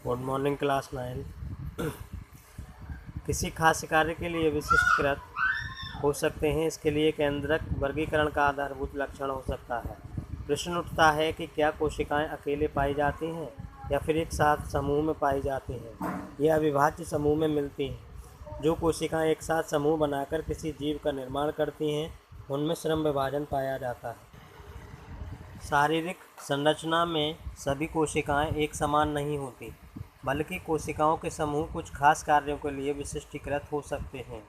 Good morning class 9। किसी खास कार्य के लिए विशिष्टकृत हो सकते हैं। इसके लिए केंद्रक वर्गीकरण का आधारभूत लक्षण हो सकता है। प्रश्न उठता है कि क्या कोशिकाएं अकेले पाई जाती हैं या फिर एक साथ समूह में पाई जाती हैं या अविभाज्य समूह में मिलती हैं। जो कोशिकाएं एक साथ समूह बनाकर किसी जीव का निर्माण करती हैं उनमें श्रम विभाजन पाया जाता है। शारीरिक संरचना में सभी कोशिकाएं एक समान नहीं होती, बल्कि कोशिकाओं के समूह कुछ खास कार्यों के लिए विशिष्टीकृत हो सकते हैं।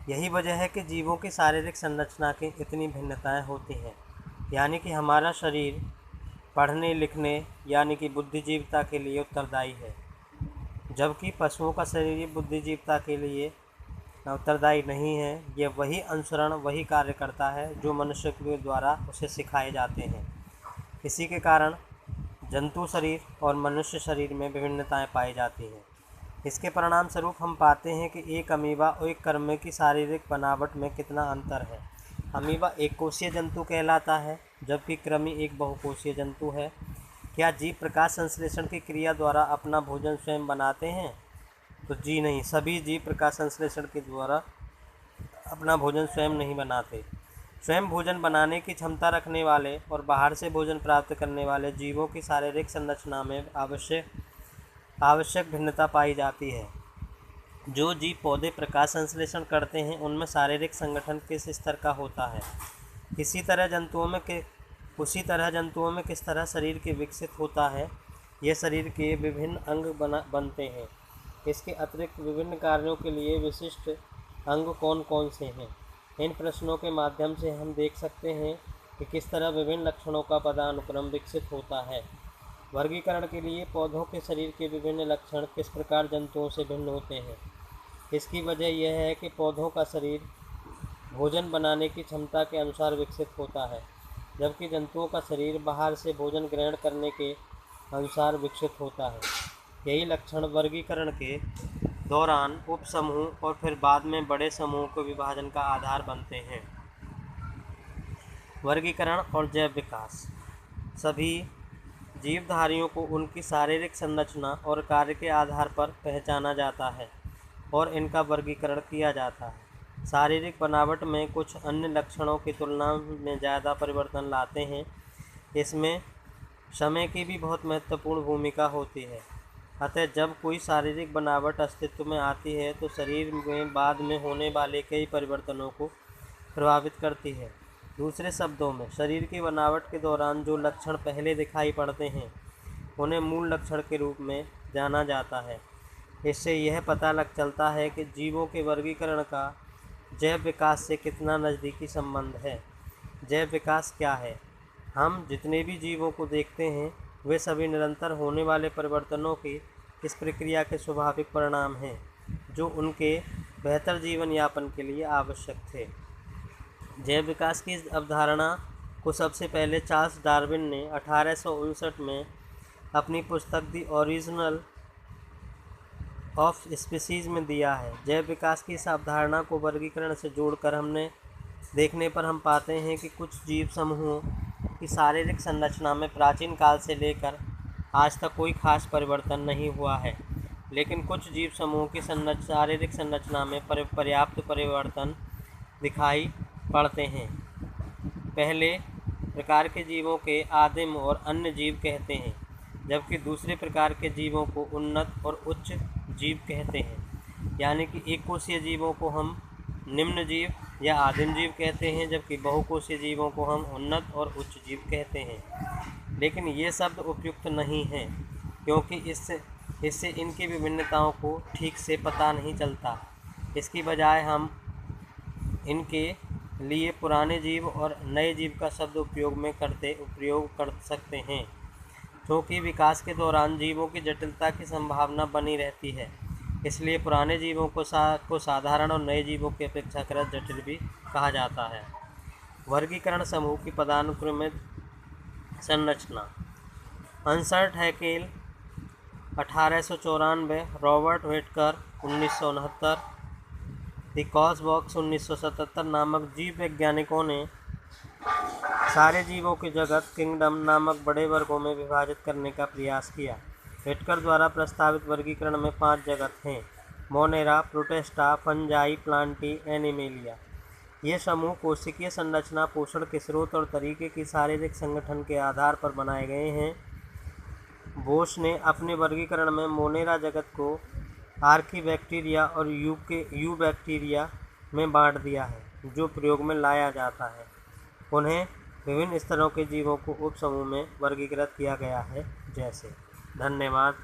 यही वजह है कि जीवों की शारीरिक संरचना की इतनी भिन्नताएं होती हैं। यानी कि हमारा शरीर पढ़ने लिखने यानी कि बुद्धिजीवता के लिए उत्तरदायी है, जबकि पशुओं का शरीर बुद्धिजीवता के लिए उत्तरदायी नहीं है। यह वही अनुसरण वही कार्य करता है जो मनुष्य के द्वारा उसे सिखाए जाते हैं। इसी के कारण जंतु शरीर और मनुष्य शरीर में विभिन्नताएं पाई जाती हैं। इसके परिणाम स्वरूप हम पाते हैं कि एक अमीबा और एक कृमि की शारीरिक बनावट में कितना अंतर है। अमीबा एक कोशीय जंतु कहलाता है, जबकि कृमि एक बहुकोशीय जंतु है। क्या जीव प्रकाश संश्लेषण की क्रिया द्वारा अपना भोजन स्वयं बनाते हैं? तो जी नहीं, सभी जीव प्रकाश संश्लेषण के द्वारा अपना भोजन स्वयं नहीं बनाते। स्वयं भोजन बनाने की क्षमता रखने वाले और बाहर से भोजन प्राप्त करने वाले जीवों की शारीरिक संरचना में आवश्यक भिन्नता पाई जाती है। जो जीव पौधे प्रकाश संश्लेषण करते हैं उनमें शारीरिक संगठन किस स्तर का होता है। उसी तरह जंतुओं में किस तरह शरीर के विकसित होता है। ये शरीर के विभिन्न अंग बनते हैं। इसके अतिरिक्त विभिन्न कार्यों के लिए विशिष्ट अंग कौन कौन से हैं। इन प्रश्नों के माध्यम से हम देख सकते हैं कि किस तरह विभिन्न लक्षणों का पदानुक्रम विकसित होता है। वर्गीकरण के लिए पौधों के शरीर के विभिन्न लक्षण किस प्रकार जंतुओं से भिन्न होते हैं। इसकी वजह यह है कि पौधों का शरीर भोजन बनाने की क्षमता के अनुसार विकसित होता है, जबकि जंतुओं का शरीर बाहर से भोजन ग्रहण करने के अनुसार विकसित होता है। यही लक्षण वर्गीकरण के दौरान उपसमूह और फिर बाद में बड़े समूह के विभाजन का आधार बनते हैं। वर्गीकरण और जैव विकास। सभी जीवधारियों को उनकी शारीरिक संरचना और कार्य के आधार पर पहचाना जाता है और इनका वर्गीकरण किया जाता है। शारीरिक बनावट में कुछ अन्य लक्षणों की तुलना में ज़्यादा परिवर्तन लाते हैं। इसमें समय की भी बहुत महत्वपूर्ण भूमिका होती है। अतः जब कोई शारीरिक बनावट अस्तित्व में आती है तो शरीर में बाद में होने वाले कई परिवर्तनों को प्रभावित करती है। दूसरे शब्दों में, शरीर की बनावट के दौरान जो लक्षण पहले दिखाई पड़ते हैं उन्हें मूल लक्षण के रूप में जाना जाता है। इससे यह पता लग चलता है कि जीवों के वर्गीकरण का जैव विकास से कितना नज़दीकी संबंध है। जैव विकास क्या है? हम जितने भी जीवों को देखते हैं वे सभी निरंतर होने वाले परिवर्तनों की इस प्रक्रिया के स्वाभाविक परिणाम हैं, जो उनके बेहतर जीवन यापन के लिए आवश्यक थे। जैव विकास की अवधारणा को सबसे पहले चार्ल्स डार्विन ने 1859 में अपनी पुस्तक दी ओरिजिन ऑफ स्पीसीज में दिया है। जैव विकास की इस अवधारणा को वर्गीकरण से जोड़कर देखने पर हम पाते हैं कि कुछ जीव समूहों की शारीरिक संरचना में प्राचीन काल से लेकर आज तक कोई खास परिवर्तन नहीं हुआ है, लेकिन कुछ जीव समूहों की शारीरिक संरचना में पर्याप्त परिवर्तन दिखाई पड़ते हैं। पहले प्रकार के जीवों के आदिम और अन्य जीव कहते हैं, जबकि दूसरे प्रकार के जीवों को उन्नत और उच्च जीव कहते हैं। यानी कि एक कोशीय जीवों को हम निम्न जीव या आदिम जीव कहते हैं, जबकि बहुकोशीय जीवों को हम उन्नत और उच्च जीव कहते हैं। लेकिन ये शब्द उपयुक्त नहीं हैं, क्योंकि इससे इनकी विभिन्नताओं को ठीक से पता नहीं चलता। इसकी बजाय हम इनके लिए पुराने जीव और नए जीव का शब्द उपयोग कर सकते हैं, क्योंकि विकास के दौरान जीवों की जटिलता की संभावना बनी रहती है। इसलिए पुराने जीवों को साधारण और नए जीवों की अपेक्षाकृत जटिल भी कहा जाता है। वर्गीकरण समूह की पदानुक्रमित संरचना। अंसर्ट हैकेल 1894, रॉबर्ट व्हिटकर 1969, द कॉसबॉक्स 1977 नामक जीव वैज्ञानिकों ने सारे जीवों के जगत किंगडम नामक बड़े वर्गों में विभाजित करने का प्रयास किया। व्हिटकर द्वारा प्रस्तावित वर्गीकरण में 5 जगत हैं: Monera, protista, fungi, Plantae, animalia. ये समूह कोशिकीय संरचना, पोषण के स्रोत और तरीके की शारीरिक संगठन के आधार पर बनाए गए हैं। बोस ने अपने वर्गीकरण में मोनेरा जगत को आर्कीबैक्टीरिया और यूबैक्टीरिया में बांट दिया है, जो प्रयोग में लाया जाता है। उन्हें विभिन्न स्तरों के जीवों को उपसमूह में वर्गीकृत किया गया है, जैसे। धन्यवाद।